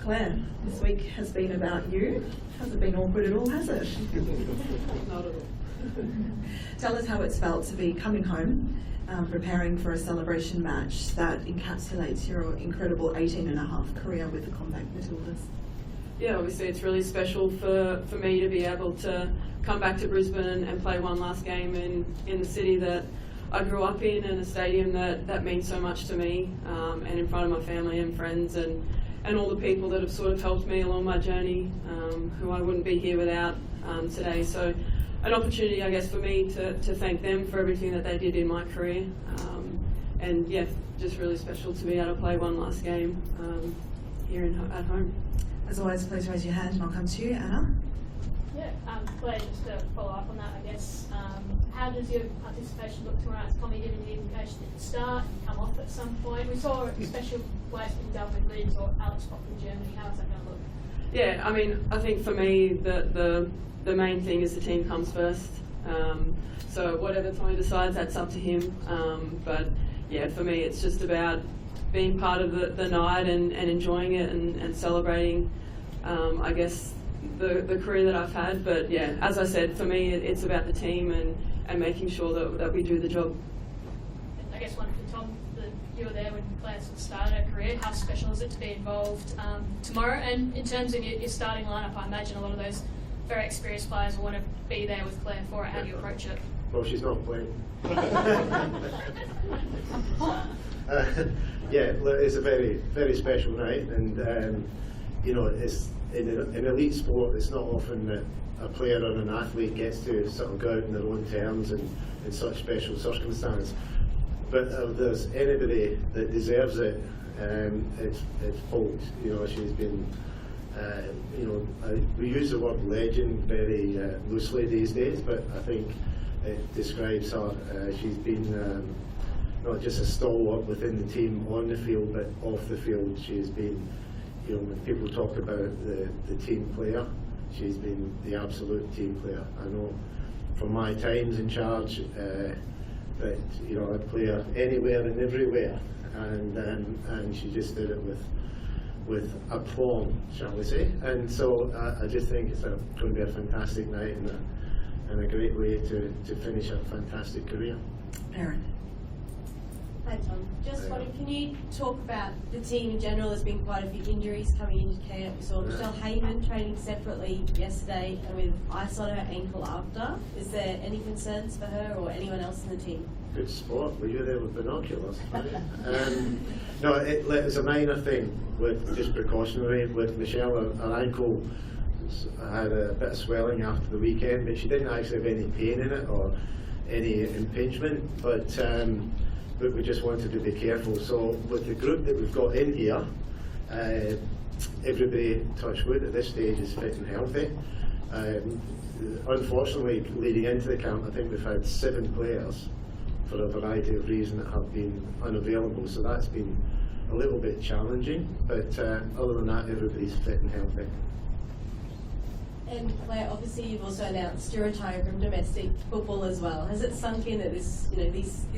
Claire, this week has been about you. Hasn't been awkward at all, has it? Not at all. Tell us how it's felt to be coming home, preparing for a celebration match that encapsulates your incredible 18-and-a-half career with the CommBank Matildas. Yeah, obviously it's really special for me to be able to come back to Brisbane and play one last game in the city that I grew up in, and a stadium that means so much to me, and in front of my family and friends and all the people that have sort of helped me along my journey, who I wouldn't be here without today. So an opportunity, I guess, for me to thank them for everything that they did in my career, and yeah, just really special to be able to play one last game here at home. As always, please raise your hand and I'll come to you, Anna. Yeah, Claire, just to follow up on that, I guess, how does your participation look tomorrow? Has Tommy given you the indication at the start and come off at some point? We saw a special place being done with Lids or Alex Bock in Germany. How is that going to look? Yeah, I mean, I think for me the main thing is the team comes first. So whatever Tommy decides, that's up to him. But yeah, for me, it's just about being part of the night and enjoying it and celebrating, I guess, the career that I've had. But yeah, as I said, for me, it's about the team and making sure that we do the job. I guess one for Tom, you were there when Claire started her career. How special is it to be involved tomorrow? And in terms of your starting lineup, I imagine a lot of those very experienced players will want to be there with Claire for it. How do you approach it? Well, she's not playing. Yeah, it's a very, very special night, and you know, it's in elite sport. It's not often that a player or an athlete gets to sort of go out on their own terms and in such special circumstance. But if there's anybody that deserves it, it's Polk. You know, she's been. You know, we use the word legend very loosely these days, but I think it describes her. She's been not just a stalwart within the team on the field, but off the field. She's been, you know, when people talk about the team player, she's been the absolute team player. I know from my times in charge that, you know, I'd play her anywhere and everywhere, and she just did it with aplomb, shall we say. And so I just think it's going to be a fantastic night and a great way to finish a fantastic career. Erin. Hi Tom, just wondering, can you talk about the team in general? There's been quite a few injuries coming into camp. We saw Michelle Heyman training separately yesterday and with ice on her ankle after. Is there any concerns for her or anyone else in the team? Good sport. Were you there with binoculars? No, it's a minor thing, with just precautionary. With Michelle, her ankle had a bit of swelling after the weekend, but she didn't actually have any pain in it or any impingement. But we just wanted to be careful. So with the group that we've got in here, everybody, touch wood, at this stage is fit and healthy. Unfortunately, leading into the camp, I think we've had 7 players for a variety of reasons that have been unavailable, so that's been a little bit challenging, but other than that, everybody's fit and healthy. And Claire, obviously you've also announced you're retiring from domestic football as well. Has it sunk in that this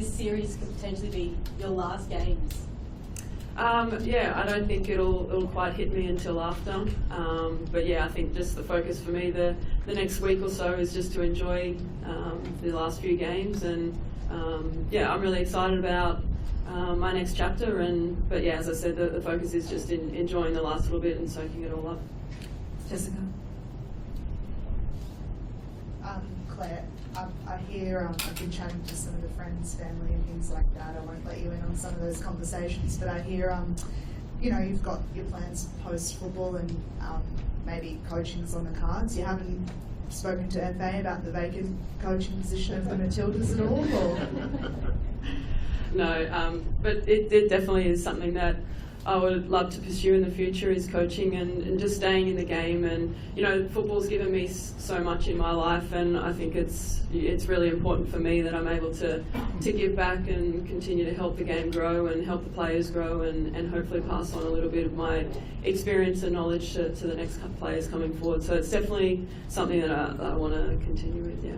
series could potentially be your last games? Yeah, I don't think it'll quite hit me until after. But yeah, I think just the focus for me the next week or so is just to enjoy the last few games, and yeah, I'm really excited about my next chapter. But yeah, as I said, the focus is just in enjoying the last little bit and soaking it all up. Jessica. Claire, I hear I've been chatting to some of the friends, family and things like that. I won't let you in on some of those conversations, but I hear you know, you've got your plans post-football and maybe coaching's on the cards. You haven't spoken to FA about the vacant coaching position of the Matildas at all? Or? No, but it definitely is something that I would love to pursue in the future, is coaching and just staying in the game. And you know, football's given me so much in my life, and I think it's really important for me that I'm able to give back and continue to help the game grow and help the players grow, and hopefully pass on a little bit of my experience and knowledge to the next players coming forward. So it's definitely something that I want to continue with, yeah.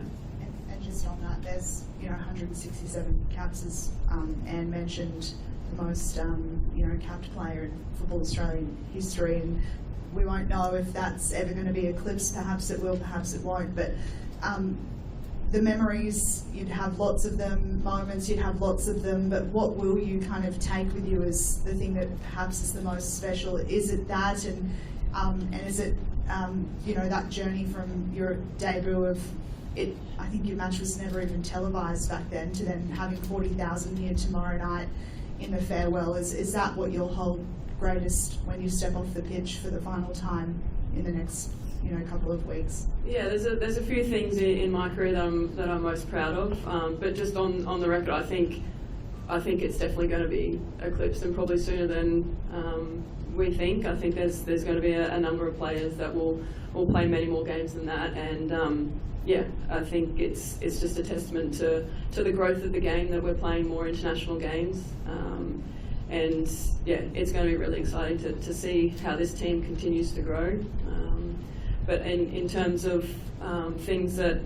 And just on that, there's, you know, 167 caps, as Anne mentioned. the most capped player in Football Australian history, and we won't know if that's ever going to be eclipsed. Perhaps it will, perhaps it won't, but the memories, you'd have lots of them, moments, you'd have lots of them, but what will you kind of take with you as the thing that perhaps is the most special? Is it that, and is it that journey from your debut of it? I think your match was never even televised back then, to then having 40,000 here tomorrow night in the farewell. Is that what you'll hold greatest when you step off the pitch for the final time in the next couple of weeks? Yeah, there's a few things in my career that I'm most proud of, but just on the record, I think it's definitely going to be eclipsed, and probably sooner than we think. I think there's going to be a number of players that will play many more games than that, and I think it's just a testament to the growth of the game that we're playing more international games, and it's going to be really exciting to see how this team continues to grow. But in terms of things that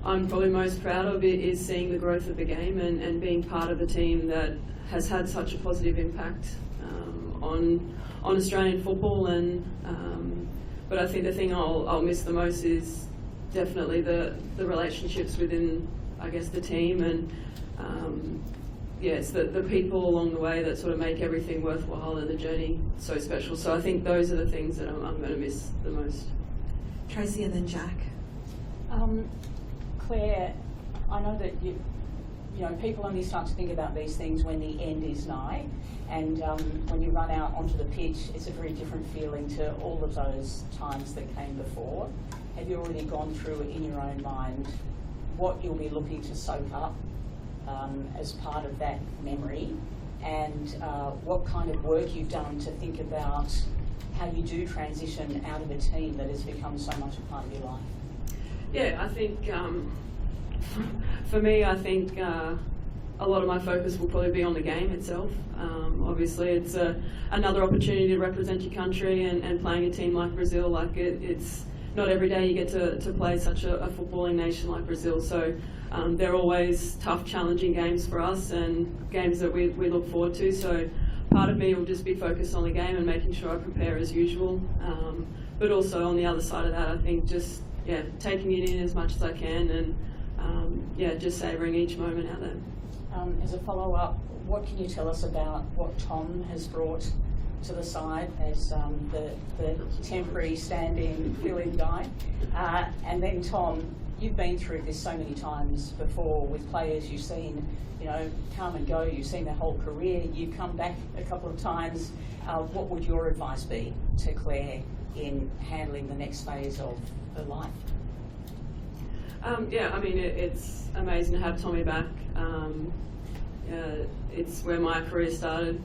I'm probably most proud of is seeing the growth of the game and being part of a team that has had such a positive impact on Australian football. And but I think the thing I'll miss the most is definitely the relationships within, I guess, the team, and it's the people along the way that sort of make everything worthwhile and the journey so special. So I think those are the things that I'm going to miss the most. Tracy and then Jack. Claire, I know that you people only start to think about these things when the end is nigh, and when you run out onto the pitch, it's a very different feeling to all of those times that came before. Have you already gone through in your own mind what you'll be looking to soak up as part of that memory, and what kind of work you've done to think about how you do transition out of a team that has become so much a part of your life? Yeah, I think for me, I think a lot of my focus will probably be on the game itself. Obviously, it's another opportunity to represent your country, and playing a team like Brazil, like it's not every day you get to play such a footballing nation like Brazil. So they're always tough, challenging games for us, and games that we look forward to. So part of me will just be focused on the game and making sure I prepare as usual. But also on the other side of that, I think just taking it in as much as I can, and just savouring each moment out there. As a follow-up, what can you tell us about what Tom has brought to the side as the temporary standing fill-in guy? And then Tom, you've been through this so many times before with players. You've seen come and go, you've seen their whole career, you've come back a couple of times. What would your advice be to Claire in handling the next phase of her life? It's amazing to have Tommy back. It's where my career started,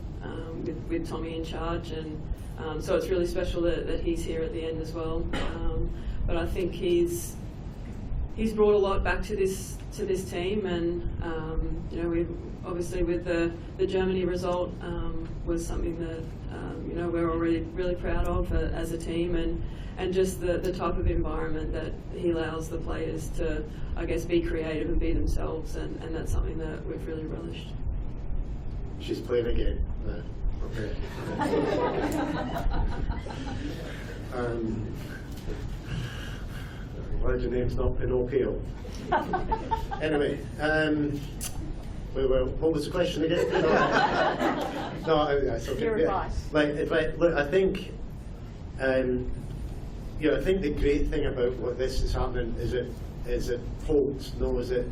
with Tommy in charge, and so it's really special that he's here at the end as well. But I think he's brought a lot back to this team, and we've obviously with the Germany result was something that we're already really proud of as a team, and just the type of environment that he allows the players to, I guess, be creative and be themselves, and that's something that we've really relished. She's playing again. Okay. Glad your name's not Pinocchio. Anyway, what was the question again? That's okay. Your advice. Look, I think, I think the great thing about what this is happening is it Polks knows it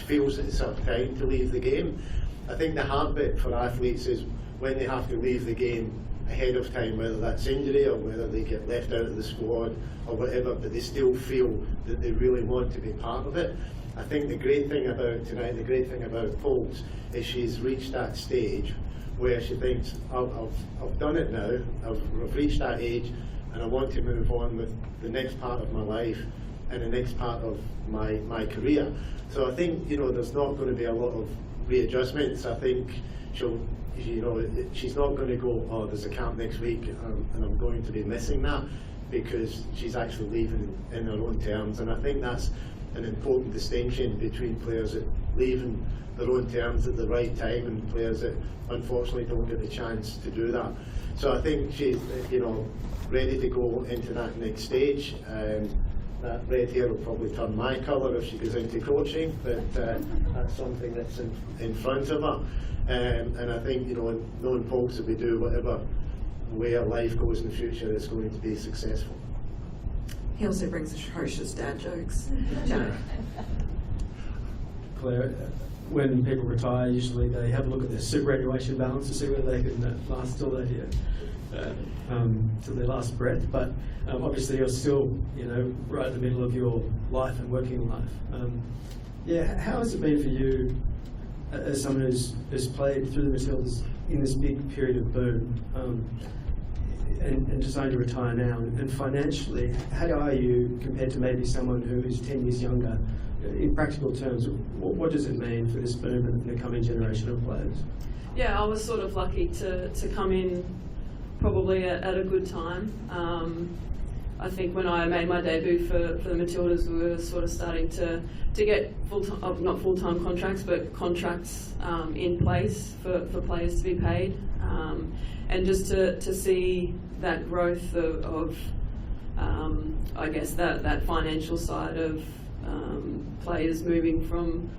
feels that it's sort of time to leave the game. I think the hard bit for athletes is when they have to leave the game ahead of time, whether that's injury or whether they get left out of the squad or whatever, but they still feel that they really want to be part of it. I think the great thing about tonight, the great thing about Polks, is she's reached that stage where she thinks, I've done it now, I've reached that age, and I want to move on with the next part of my life and the next part of my career. So I think, there's not going to be a lot of readjustments. I think she's not going to go, oh, there's a camp next week and I'm going to be missing that, because she's actually leaving in her own terms. And I think that's an important distinction between players that leaving their own terms at the right time, and players that unfortunately don't get the chance to do that. So I think she's, ready to go into that next stage. That red hair will probably turn my colour if she goes into coaching, but that's something that's in front of her. And I think, knowing Polks, if we do whatever way our life goes in the future, it's going to be successful. He also brings atrocious dad jokes. Jack. Claire, when people retire, usually they have a look at their superannuation balance to see whether they can last till they till their last breath. But obviously, you're still, right in the middle of your life and working life. How has it been for you, as someone who's played through the Matildas in this big period of boom, and deciding to retire now? And financially, how are you compared to maybe someone who is 10 years younger? In practical terms, what does it mean for this boom and the coming generation of players? Yeah, I was sort of lucky to come in probably at a good time. I think when I made my debut for the Matildas, we were sort of starting to get not full-time contracts, but contracts in place for players to be paid. And just to see that growth of I guess that financial side of players moving from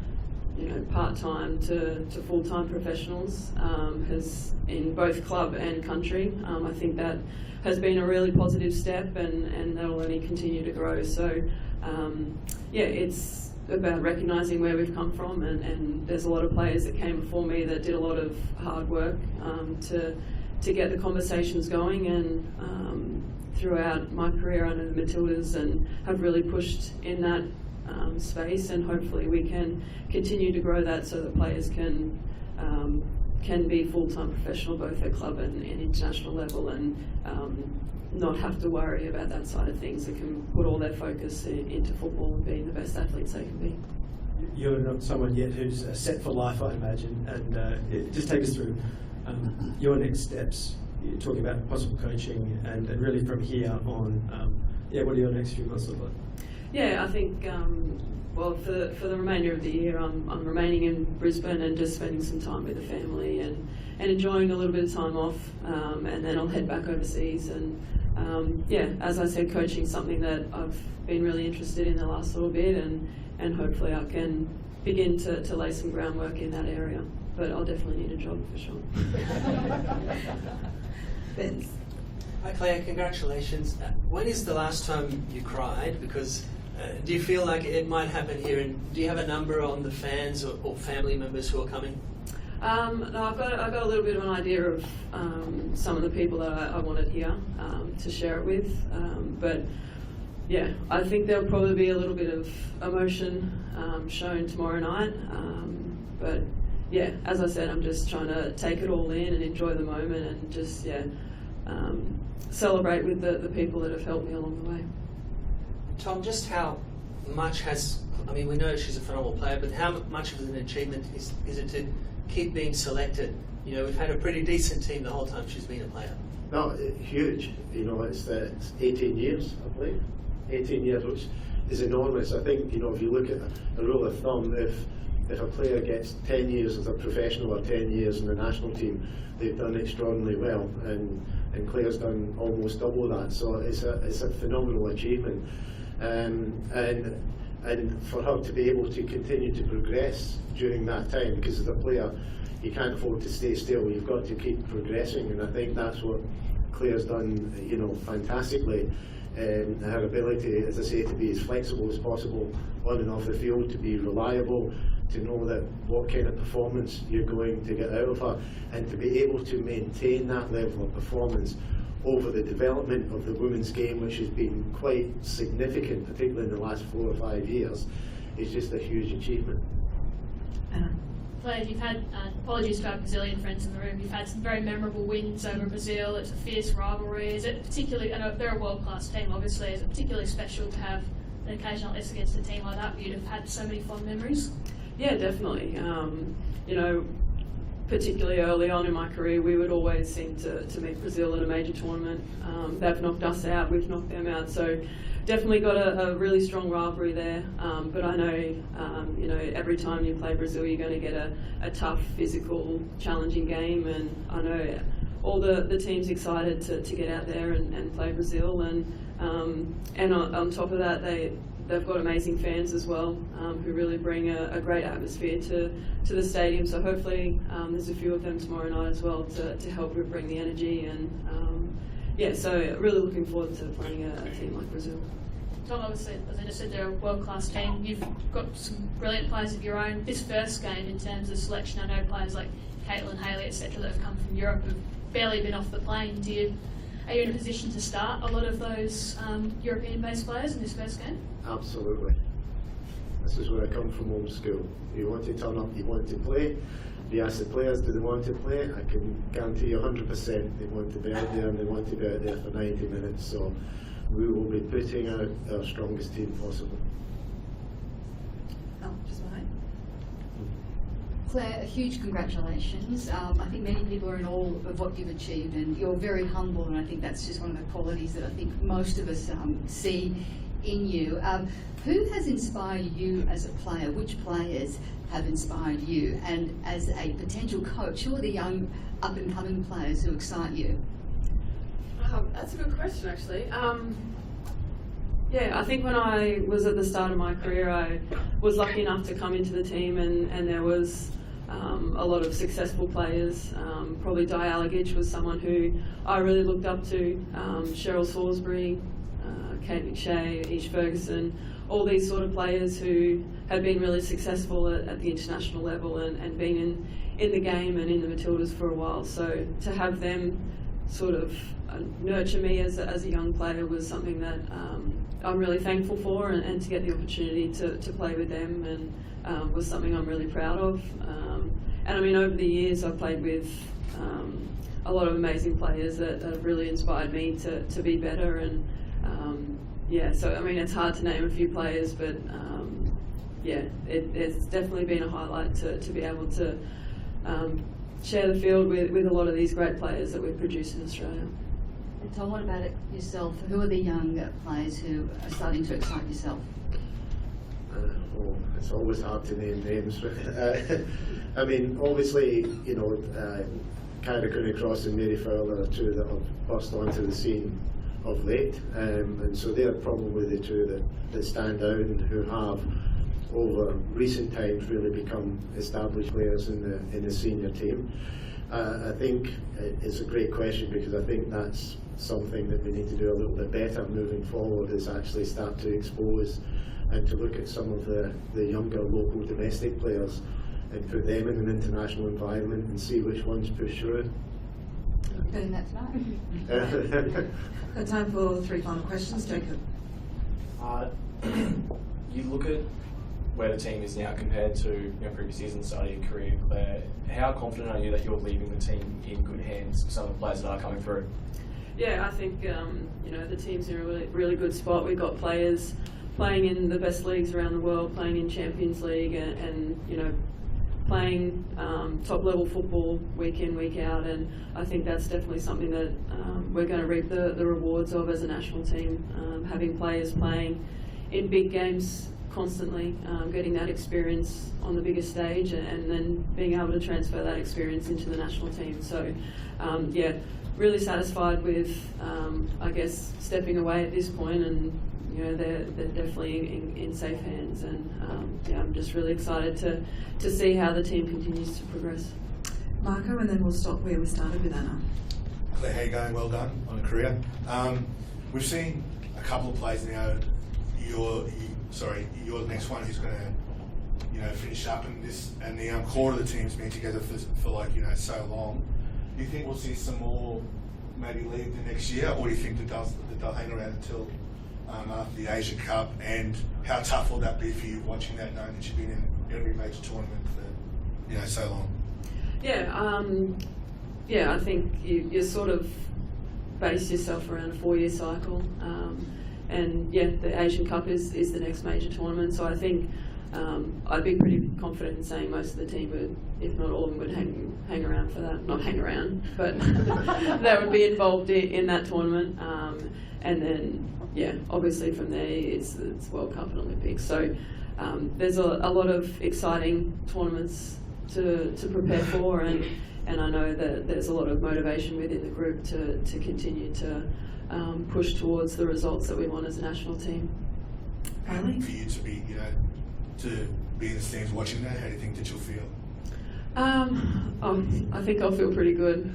part-time to full-time professionals has, in both club and country, I think that has been a really positive step, and that will only continue to grow. So it's about recognising where we've come from, and there's a lot of players that came before me that did a lot of hard work to get the conversations going, and throughout my career under the Matildas, and have really pushed in that space, and hopefully we can continue to grow that so that players can be full-time professional both at club and international level, and not have to worry about that side of things, and can put all their focus into football and being the best athletes they can be. You're not someone yet who's set for life, I imagine, and just take us through your next steps. You're talking about possible coaching, and really from here on, what do your next few months look like? Yeah, I think, for the remainder of the year, I'm remaining in Brisbane and just spending some time with the family and enjoying a little bit of time off, and then I'll head back overseas. And as I said, coaching something that I've been really interested in the last little bit, and hopefully I can begin to lay some groundwork in that area. But I'll definitely need a job for sure. Vince. Hi Claire, congratulations. When is the last time you cried? Because do you feel like it might happen here? And do you have a number on the fans or family members who are coming? No, I've got a little bit of an idea of some of the people that I wanted here to share it with. But yeah, I think there'll probably be a little bit of emotion shown tomorrow night. But yeah, as I said, I'm just trying to take it all in and enjoy the moment, and just celebrate with the people that have helped me along the way. Tom, just how much we know she's a phenomenal player, but how much of an achievement is it to keep being selected? We've had a pretty decent team the whole time she's been a player. No, huge. It's 18 years, I believe. 18 years, which is enormous. I think, if you look at a rule of thumb, if a player gets 10 years as a professional or 10 years in the national team, they've done extraordinarily well, and Claire's done almost double that. So it's a phenomenal achievement, and for her to be able to continue to progress during that time, because as a player you can't afford to stay still, you've got to keep progressing, and I think that's what Claire's done fantastically. Her ability, as I say, to be as flexible as possible on and off the field, to be reliable, to know that what kind of performance you're going to get out of her, and to be able to maintain that level of performance over the development of the women's game, which has been quite significant, particularly in the last 4 or 5 years, is just a huge achievement. Claire, you've had, apologies to our Brazilian friends in the room, you've had some very memorable wins over Brazil. It's a fierce rivalry. Is it particularly, I know they're a world-class team obviously, is it particularly special to have an occasional S against a team like that, where you'd have had so many fond memories? Yeah, definitely. Particularly early on in my career, we would always seem to meet Brazil at a major tournament. They've knocked us out, we've knocked them out. So definitely got a really strong rivalry there. But I know, every time you play Brazil, you're going to get a tough, physical, challenging game, and I know all the team's excited to get out there and play Brazil, and on top of that, they've got amazing fans as well, who really bring a great atmosphere to the stadium. So hopefully there's a few of them tomorrow night as well to help bring the energy, and so really looking forward to playing a team like Brazil. Tom, obviously, as I just said, they're a world-class team. You've got some brilliant players of your own. This first game, in terms of selection, I know players like Caitlin, Haley, etc., that have come from Europe have barely been off the plane. Are you in a position to start a lot of those European-based players in this first game? Absolutely. This is where I come from, old school. You want to turn up, you want to play. If you ask the players, do they want to play? I can guarantee you 100% they want to be out there, and they want to be out there for 90 minutes. So we will be putting out our strongest team possible. Oh, just behind. Claire, a huge congratulations. I think many people are in awe of what you've achieved, and you're very humble, and I think that's just one of the qualities that I think most of us see in you. Who has inspired you as a player? Which players have inspired you? And as a potential coach, who are the young up-and-coming players who excite you? That's a good question, actually. I think when I was at the start of my career, I was lucky enough to come into the team, and there was a lot of successful players. Probably Di Allegage was someone who I really looked up to. Cheryl Salisbury, Kate McShay, Ish Ferguson, all these sort of players who had been really successful at the international level and been in the game and in the Matildas for a while. So to have them sort of nurture me as a young player was something that I'm really thankful for, and to get the opportunity to play with them and was something I'm really proud of. And I mean, over the years I've played with a lot of amazing players that have really inspired me to be better, and so I mean, it's hard to name a few players, but it's definitely been a highlight to be able to share the field with a lot of these great players that we've produced in Australia. And Tom, what about it yourself? Who are the young players who are starting to excite yourself? It's always hard to name names. I mean, obviously, Kyra Cooney-Cross and Mary Fowler are two that have burst onto the scene of late, and so they're probably the two that stand out and who have, over recent times, really become established players in the senior team. I think it's a great question, because I think that's something that we need to do a little bit better moving forward, is actually start to expose and to look at some of the younger local domestic players and put them in an international environment and see which ones push through. Doing that tonight. Got time for 3 final questions, Jacob. You look at where the team is now compared to previous years in the start of your career, Claire. How confident are you that you're leaving the team in good hands with some of the players that are coming through? Yeah, I think the team's in a really, really good spot. We've got players playing in the best leagues around the world, playing in Champions League, and playing top level football week in, week out, and I think that's definitely something that we're going to reap the rewards of as a national team, having players playing in big games constantly, getting that experience on the biggest stage, and then being able to transfer that experience into the national team. So really satisfied with I guess stepping away at this point, and they're definitely in safe hands, and I'm just really excited to see how the team continues to progress. Marco, and then we'll stop where we started with Anna. Claire, how you going? Well done on a career. We've seen a couple of players now. You're the next one who's going to, finish up in this, and the core of the team's been together for so long. Do you think we'll see some more maybe leave the next year, or do you think that they'll hang around until after the Asia Cup? And how tough will that be for you, watching that, knowing that you've been in every major tournament for so long? I think you sort of base yourself around a 4-year cycle, and the Asian Cup is the next major tournament. So I think I'd be pretty confident in saying most of the team would, if not all of them, would hang around for that. Not hang around, but they would be involved in that tournament. And then, yeah, obviously from there it's World Cup and Olympics. So there's a lot of exciting tournaments to prepare for, and I know that there's a lot of motivation within the group to continue to push towards the results that we want as a national team. And for you to be, to be in the stands watching that, how do you think that you'll feel? I think I'll feel pretty good.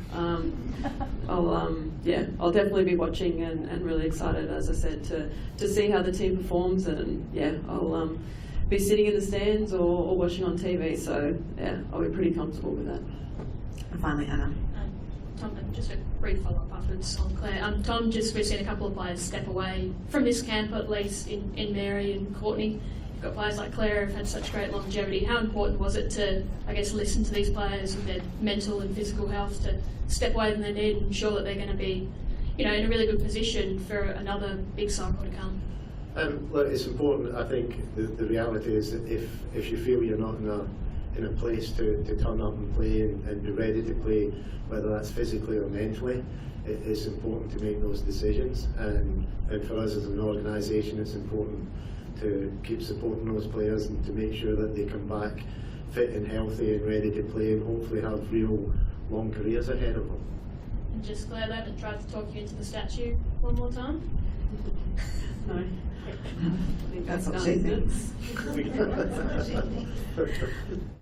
I'll definitely be watching and really excited, as I said, to see how the team performs, and I'll be sitting in the stands or watching on TV. So I'll be pretty comfortable with that. And finally, Anna. Tom, and just a brief follow-up afterwards on Claire. Tom, we've seen a couple of players step away from this camp, at least in Mary and Courtney. You've got players like Claire who've had such great longevity. How important was it to, I guess, listen to these players with their mental and physical health to step away when they need and ensure that they're going to be, in a really good position for another big cycle to come? Look, it's important. I think the reality is that if you feel you're not in a place to turn up and play and be ready to play, whether that's physically or mentally, it's important to make those decisions. And for us as an organisation, it's important to keep supporting those players and to make sure that they come back fit and healthy and ready to play, and hopefully have real long careers ahead of them. And just Claire, they haven't tried to talk you into the statue one more time? No. I think That's done, what she isn't it? thinks.